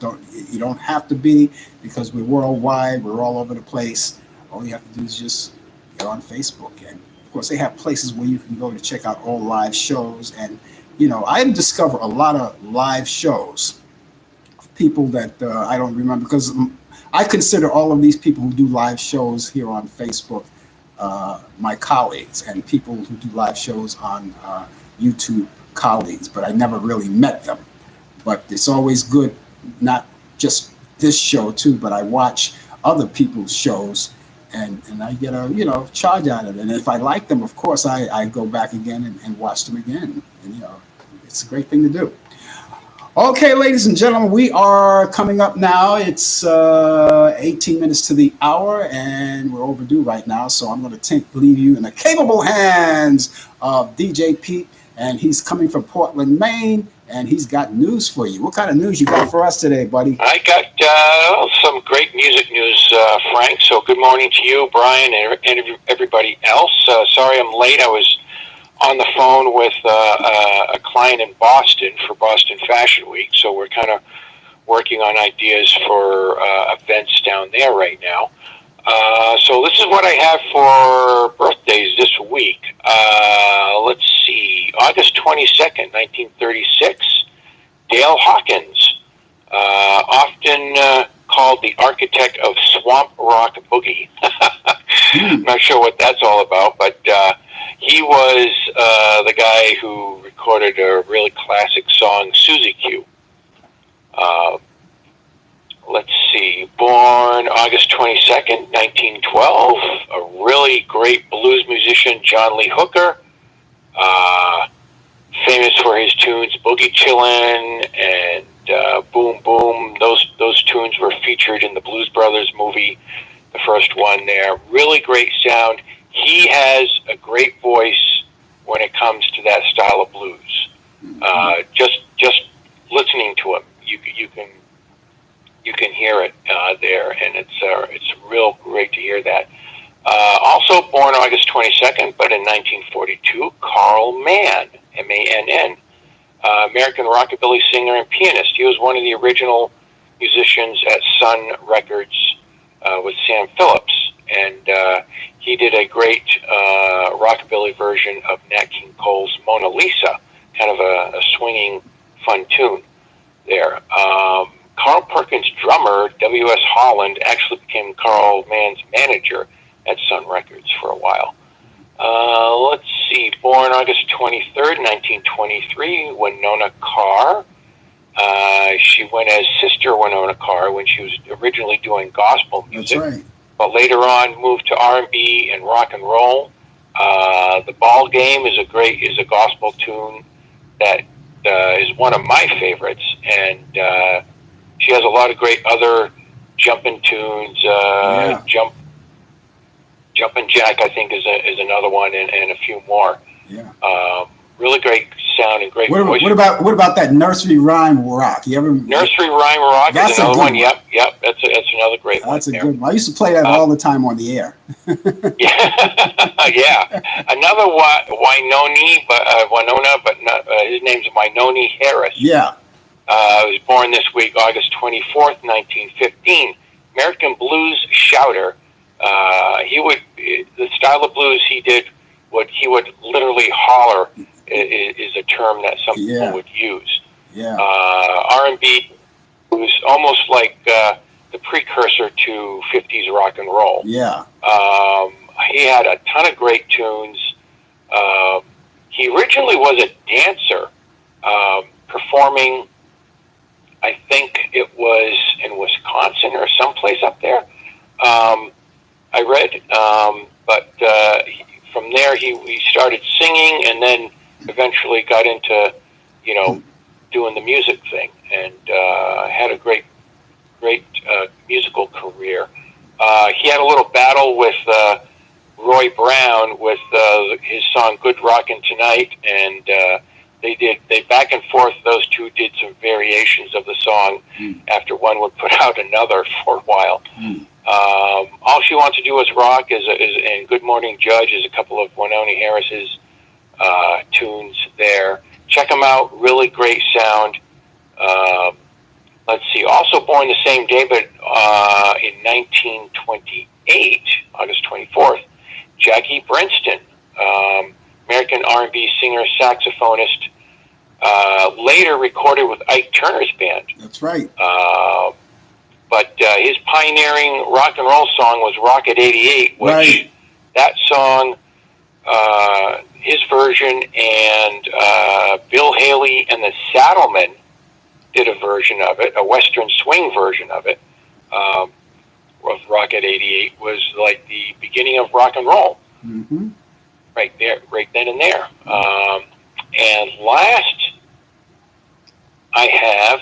you don't have to be, because we're worldwide. We're all over the place. All you have to do is just get on Facebook. And, of course, they have places where you can go to check out all live shows. And you know, I discover a lot of live shows of people that I don't remember, because I consider all of these people who do live shows here on Facebook my colleagues, and people who do live shows on YouTube colleagues, but I never really met them. But it's always good, not just this show too, but I watch other people's shows and I get a charge out of it. And if I like them, of course, I go back again and watch them again. And it's a great thing to do. Okay, ladies and gentlemen, we are coming up now. It's 18 minutes to the hour, and we're overdue right now. So I'm going to leave you in the capable hands of DJ Pete, and he's coming from Portland, Maine, and he's got news for you. What kind of news you got for us today, buddy? I got some great music news, Frank. So good morning to you, Brian, and everybody else. Sorry I'm late. I was on the phone with a client in Boston for Boston Fashion Week, so we're kind of working on ideas for events down there right now. So this is what I have for birthdays this week. Let's see, August 22nd, 1936, Dale Hawkins, often called the architect of swamp rock boogie. I'm not sure what that's all about, but he was the guy who recorded a really classic song, Susie Q. Let's see, born August 22nd, 1912, a really great blues musician, John Lee Hooker, famous for his tunes Boogie Chillin' and Boom Boom. Those tunes were featured in the Blues Brothers movie, the first one there. Really great sound. He has a great voice when it comes to that style of blues. Just listening to him, you can hear it there, and it's real great to hear that. Also born August 22nd, but in 1942, Carl Mann, M-A-N-N, American rockabilly singer and pianist. He was one of the original musicians at Sun Records with Sam Phillips, and he did a great rockabilly version of Nat King Cole's Mona Lisa, kind of a swinging, fun tune there. Carl Perkins' drummer, W.S. Holland, actually became Carl Mann's manager at Sun Records for a while. Let's see, born August 23rd, 1923, Winona Carr. She went as Sister Winona Carr when she was originally doing gospel music. That's right. But later on moved to R&B and rock and roll. The Ball Game is a gospel tune that is one of my favorites, and she has a lot of great other jumping tunes. Jumpin' Jack, I think, is another one, and a few more. Yeah. Really great sound and great voice. What about that Nursery Rhyme Rock? You ever Nursery Rhyme Rock is another one. Yep. That's another great one. That's a good one. I used to play that all the time on the air. Yeah. Another Winona, but not, his name's Winona Harris. Yeah. Was born this week, August 24th, 1915. American blues shouter. The style of blues he did, what he would literally holler is a term that some people would use. Yeah. R&B was almost like the precursor to 50s rock and roll. Yeah. He had a ton of great tunes. He originally was a dancer, performing, I think it was in Wisconsin or someplace up there. I read, but from there he started singing, and then eventually got into, doing the music thing, and had a great musical career. He had a little battle with Roy Brown with his song "Good Rockin' Tonight," and they back and forth. Those two did some variations of the song after one would put out another for a while. All She Wants to Do Is Rock and Good Morning Judge is a couple of Winona Harris's tunes there. Check them out. Really great sound. Let's see. Also born the same day, but in 1928, August 24th, Jackie Brenston, American R&B singer, saxophonist, later recorded with Ike Turner's band. That's right. But his pioneering rock and roll song was Rocket 88, which that song, his version, and Bill Haley and the Saddlemen did a version of it, a Western swing version of it, of Rocket 88, was like the beginning of rock and roll. Mm-hmm. Right then and there. And last I have,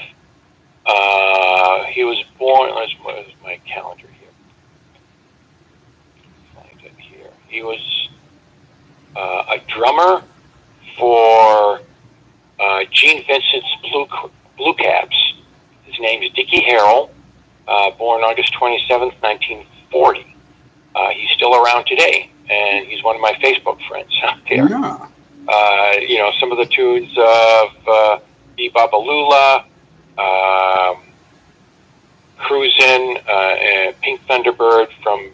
he was born, where's my calendar here? Find it here. He was a drummer for Gene Vincent's Blue Caps. His name is Dickie Harrell, born August 27th, 1940. He's still around today, and he's one of my Facebook friends out there. Yeah. Some of the tunes of Bebop Lula, Cruisin', and Pink Thunderbird from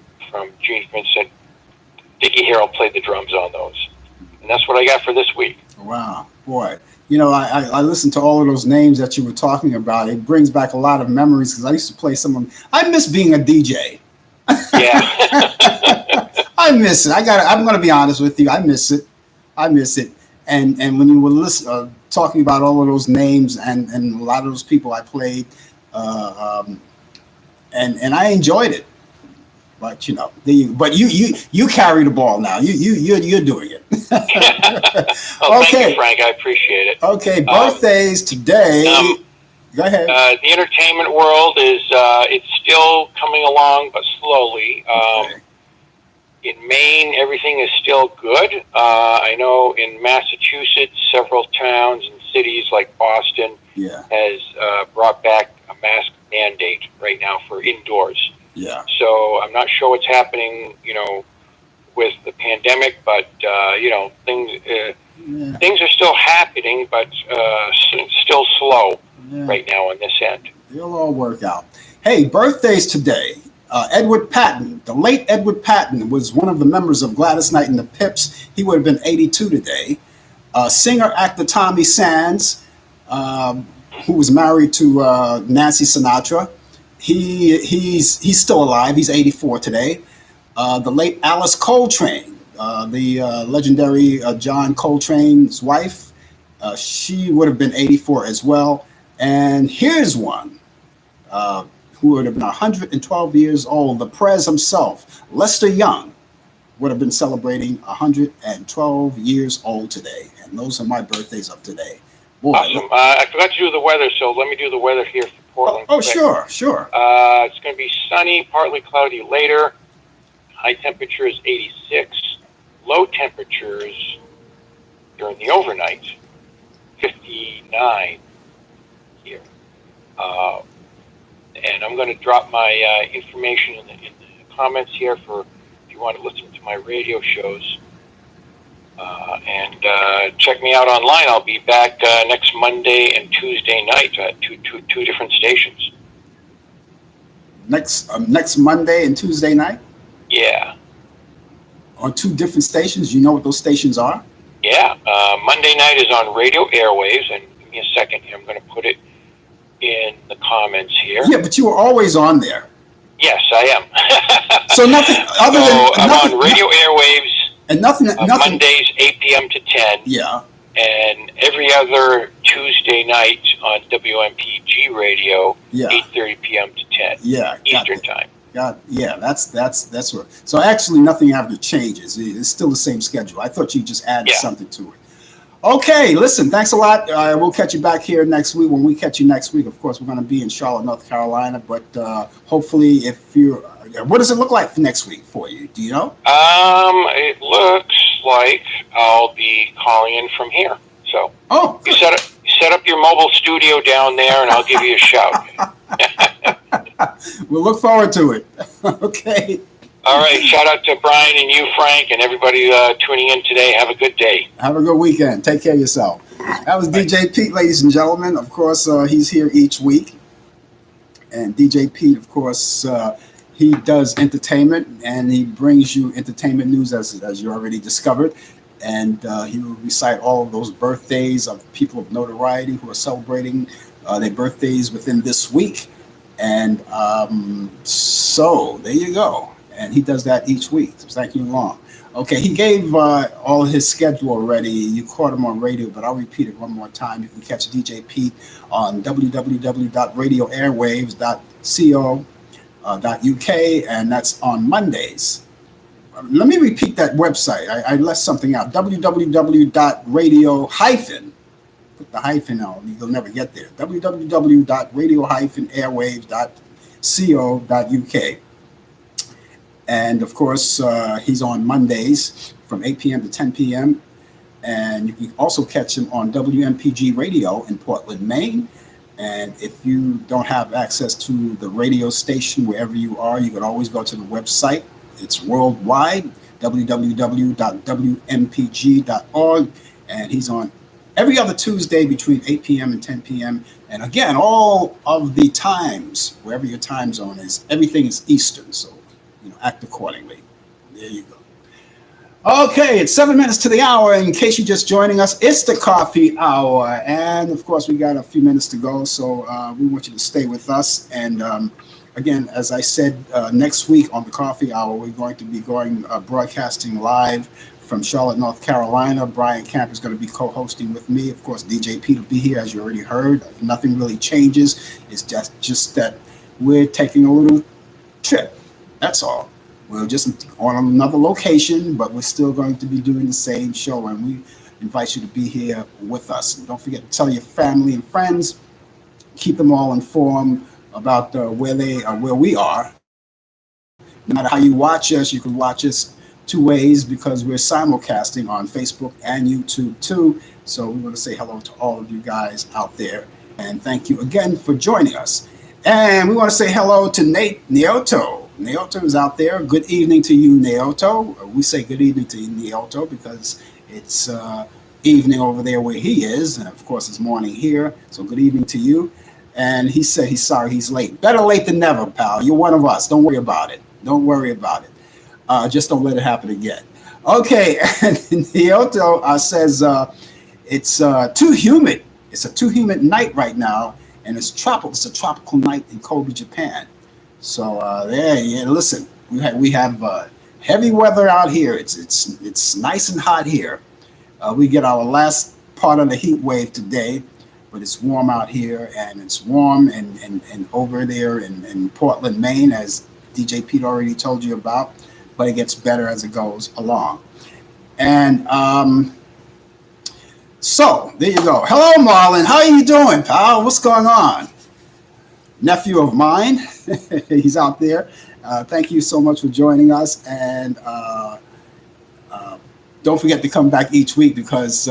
Gene Vincent. Dickie Harrell played the drums on those. And that's what I got for this week. Wow, boy. I listened to all of those names that you were talking about. It brings back a lot of memories because I used to play some of them. I miss being a DJ. Yeah. I miss it. I'm going to be honest with you. I miss it. And when you were talking about all of those names and a lot of those people I played, and I enjoyed it. But you carry the ball now. You're doing it. Well, okay, thank you, Frank. I appreciate it. Okay, birthdays today. Go ahead. The entertainment world is it's still coming along, but slowly. Okay. In Maine, everything is still good. I know in Massachusetts, several towns and cities like Boston has brought back a mask mandate right now for indoors. Yeah. So I'm not sure what's happening, with the pandemic, but things are still happening, but still slow right now on this end. It'll all work out. Hey, birthdays today. Edward Patton, the late Edward Patton, was one of the members of Gladys Knight and the Pips. He would have been 82 today. Singer, actor Tommy Sands, who was married to Nancy Sinatra. He's still alive. He's 84 today. The late Alice Coltrane, the legendary John Coltrane's wife, she would have been 84 as well. And here's one who would have been 112 years old, the Prez himself, Lester Young, would have been celebrating 112 years old today. And those are my birthdays of today. Boy, awesome. I forgot to do the weather, so let me do the weather here for Portland. Oh, sure. It's going to be sunny, partly cloudy later. High temperature is 86. Low temperatures during the overnight, 59 here. And I'm going to drop my information in the comments here for if you want to listen to my radio shows. And check me out online. I'll be back next Monday and Tuesday night at two different stations. Next Monday and Tuesday night? Yeah. On two different stations? You know what those stations are? Yeah. Monday night is on radio airwaves, and give me a second here. I'm going to put it in the comments here. Yeah, but you were always on there. Yes, I am. So nothing other than I'm on radio airwaves. And nothing. Mondays 8 p.m. to 10. Yeah. And every other Tuesday night on WMPG radio, 8:30 p.m. to 10. Yeah. Eastern time. Yeah, that's what. So actually, nothing ever changes. It's still the same schedule. I thought you just added something to it. Okay, listen, thanks a lot. We'll catch you back here next week. When we catch you next week, of course, we're going to be in Charlotte, North Carolina. But hopefully, if you're, what does it look like for next week for you? Do you know? It looks like I'll be calling in from here. So you set up your mobile studio down there, and I'll give you a shout. We'll look forward to it. Okay. All right. Shout out to Brian and you, Frank, and everybody tuning in today. Have a good day. Have a good weekend. Take care of yourself. That was DJ Pete, ladies and gentlemen. Of course, he's here each week. And DJ Pete, of course, he does entertainment, and he brings you entertainment news, as you already discovered. And he will recite all of those birthdays of people of notoriety who are celebrating their birthdays within this week. And so there you go. And he does that each week. So thank you, Allan. Okay, he gave all of his schedule already. You caught him on radio, but I'll repeat it one more time. You can catch DJ Pete on www.radioairwaves.co.uk, and that's on Mondays. Let me repeat that website. I left something out. www.radio- put the hyphen on, you'll never get there. www.radio-airwaves.co.uk. And of course, he's on Mondays from 8 p.m. to 10 p.m. And you can also catch him on WMPG Radio in Portland, Maine. And if you don't have access to the radio station wherever you are, you can always go to the website. It's worldwide, www.wmpg.org. And he's on every other Tuesday between 8 p.m. and 10 p.m. And again, all of the times, wherever your time zone is, everything is Eastern. So, act accordingly. There you go. Okay, it's 7 minutes to the hour. In case you're just joining us, it's the coffee hour. And of course, we got a few minutes to go. So we want you to stay with us. And again, as I said, next week on the coffee hour, we're going to be broadcasting live from Charlotte, North Carolina. Brian Camp is going to be co-hosting with me. Of course, DJ Pete will be here, as you already heard. Nothing really changes. It's just that we're taking a little trip. That's all. We're just on another location, but we're still going to be doing the same show, and we invite you to be here with us. And don't forget to tell your family and friends. Keep them all informed about where we are. No matter how you watch us, you can watch us two ways because we're simulcasting on Facebook and YouTube too. So we want to say hello to all of you guys out there, and thank you again for joining us. And we want to say hello to Nate Nioto. Nioto is out there. Good evening to you, Nioto. We say good evening to Nioto because it's evening over there where he is, and of course it's morning here. So good evening to you. And he said he's sorry he's late. Better late than never, pal. You're one of us. Don't worry about it. Don't worry about it. Just don't let it happen again. Okay, and Nioto says it's too humid. It's a too humid night right now, and it's tropical. It's a tropical night in Kobe, Japan. So listen, we have heavy weather out here. It's nice and hot here. We get our last part of the heat wave today, but it's warm out here, and it's warm and over there in Portland, Maine, as DJ Pete already told you about. but it gets better as it goes along. And so there you go. Hello, Marlon. How are you doing, pal? What's going on? Nephew of mine, he's out there. Thank you so much for joining us, and don't forget to come back each week because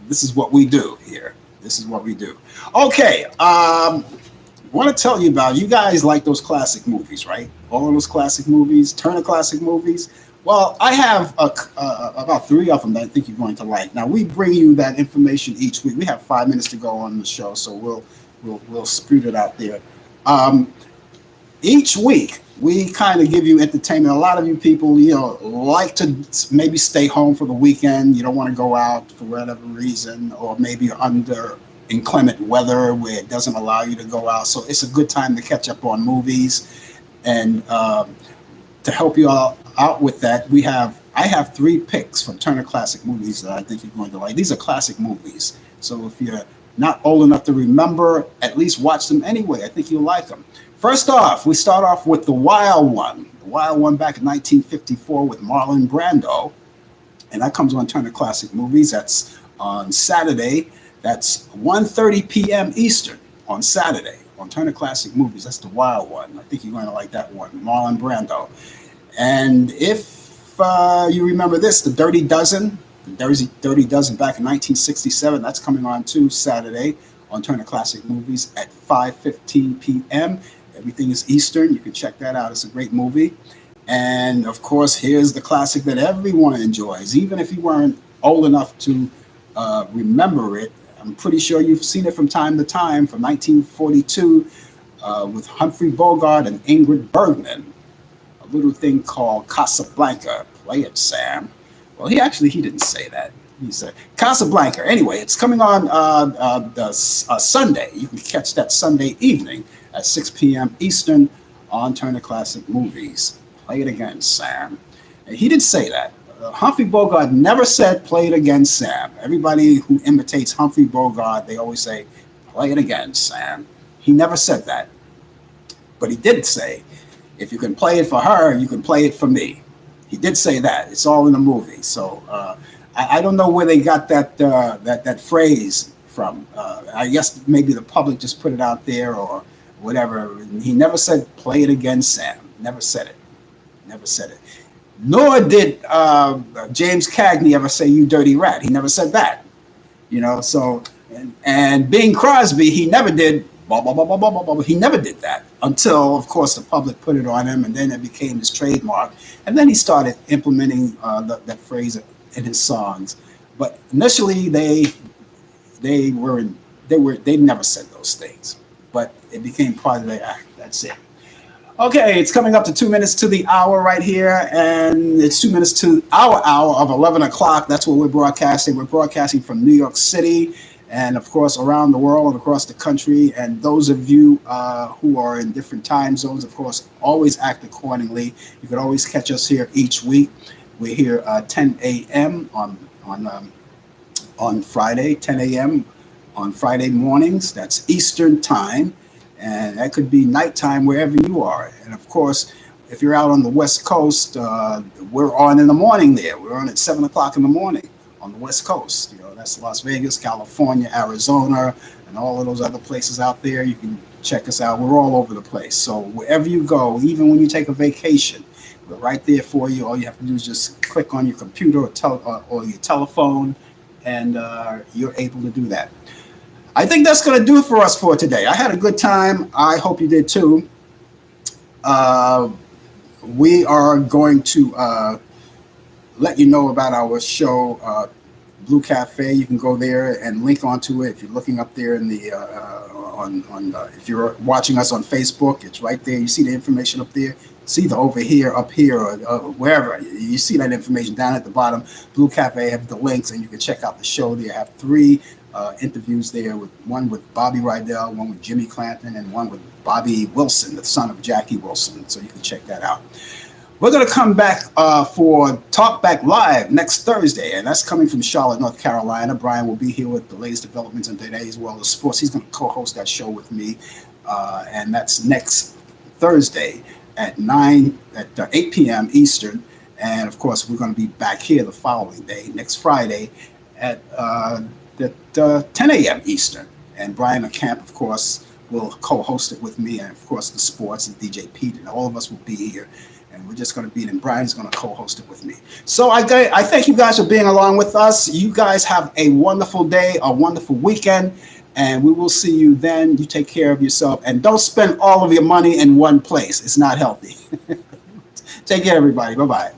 this is what we do here. This is what we do. Okay, want to tell you about, you guys like those classic movies, right? All of those classic movies, Turner Classic Movies. Well, I have about 3 of them that I think you're going to like. Now, we bring you that information each week. We have 5 minutes to go on the show, so we'll spread it out there. Each week, we kind of give you entertainment. A lot of you people, like to maybe stay home for the weekend. You don't want to go out for whatever reason, or maybe you're under inclement weather where it doesn't allow you to go out. So it's a good time to catch up on movies. And to help you all out with that, I have 3 picks from Turner Classic Movies that I think you're going to like. These are classic movies. So if you're not old enough to remember, at least watch them anyway. I think you'll like them. First off, we start off with The Wild One. The Wild One back in 1954 with Marlon Brando. And that comes on Turner Classic Movies. That's on Saturday. That's 1:30 p.m. Eastern on Saturday on Turner Classic Movies. That's The Wild One. I think you're going to like that one. Marlon Brando. And if you remember this, The Dirty Dozen. The Dirty Dozen back in 1967. That's coming on too Saturday on Turner Classic Movies at 5:15 p.m. Everything is Eastern. You can check that out. It's a great movie. And of course, here's the classic that everyone enjoys, even if you weren't old enough to remember it. I'm pretty sure you've seen it from time to time, from 1942 with Humphrey Bogart and Ingrid Bergman. A little thing called Casablanca. Play it, Sam. Well, he didn't say that. He said Casablanca. Anyway, it's coming on Sunday. You can catch that Sunday evening at 6 p.m. Eastern on Turner Classic Movies. Play it again, Sam. And he didn't say that. Humphrey Bogart never said play it again, Sam. Everybody who imitates Humphrey Bogart, they always say, play it again, Sam. He never said that. But he did say, if you can play it for her, you can play it for me. He did say that. It's all in the movie. So I don't know where they got that phrase from. I guess maybe the public just put it out there or whatever. He never said play it again, Sam. Never said it. Never said it. Nor did James Cagney ever say you dirty rat. He never said that. So and Bing Crosby, he never did blah, blah, blah, blah, blah, blah, blah. He never did that until, of course, the public put it on him, and then it became his trademark. And then he started implementing that phrase in his songs. But initially, they never said those things. But it became part of their act. That's it. Okay, it's coming up to 2 minutes to the hour right here, and it's 2 minutes to our hour of 11 o'clock. That's what we're broadcasting. We're broadcasting from New York City and, of course, around the world and across the country. And those of you who are in different time zones, of course, always act accordingly. You can always catch us here each week. We're here 10 a.m. on Friday, 10 a.m. on Friday mornings. That's Eastern time. And that could be nighttime wherever you are. And of course, if you're out on the West Coast, we're on in the morning there. We're on at 7 o'clock in the morning on the West Coast. That's Las Vegas, California, Arizona, and all of those other places out there. You can check us out. We're all over the place. So wherever you go, even when you take a vacation, we're right there for you. All you have to do is just click on your computer or your telephone, and you're able to do that. I think that's going to do it for us for today. I had a good time. I hope you did too. We are going to let you know about our show, Blue Cafe. You can go there and link onto it. If you're looking up there in the if you're watching us on Facebook, it's right there. You see the information up there. It's either over here, up here, or wherever. You see that information down at the bottom. Blue Cafe have the links, and you can check out the show there. I have 3 interviews there, one with Bobby Rydell, one with Jimmy Clanton, and one with Bobby Wilson, the son of Jackie Wilson. So you can check that out. We're going to come back for Talk Back Live next Thursday, and that's coming from Charlotte, North Carolina. Brian will be here with the latest developments in today's world of sports. He's going to co-host that show with me, and that's next Thursday at 8 p.m. Eastern. And of course, we're going to be back here the following day, next Friday, at 10 a.m. Eastern. And Brian LeCamp, of course, will co-host it with me, and of course the sports and DJ Pete, and all of us will be here. And we're just going to be, and Brian's going to co-host it with me. So I thank you guys for being along with us. You guys have a wonderful day, a wonderful weekend, and we will see you then. You take care of yourself, and don't spend all of your money in one place. It's not healthy. Take care, everybody. Bye-bye.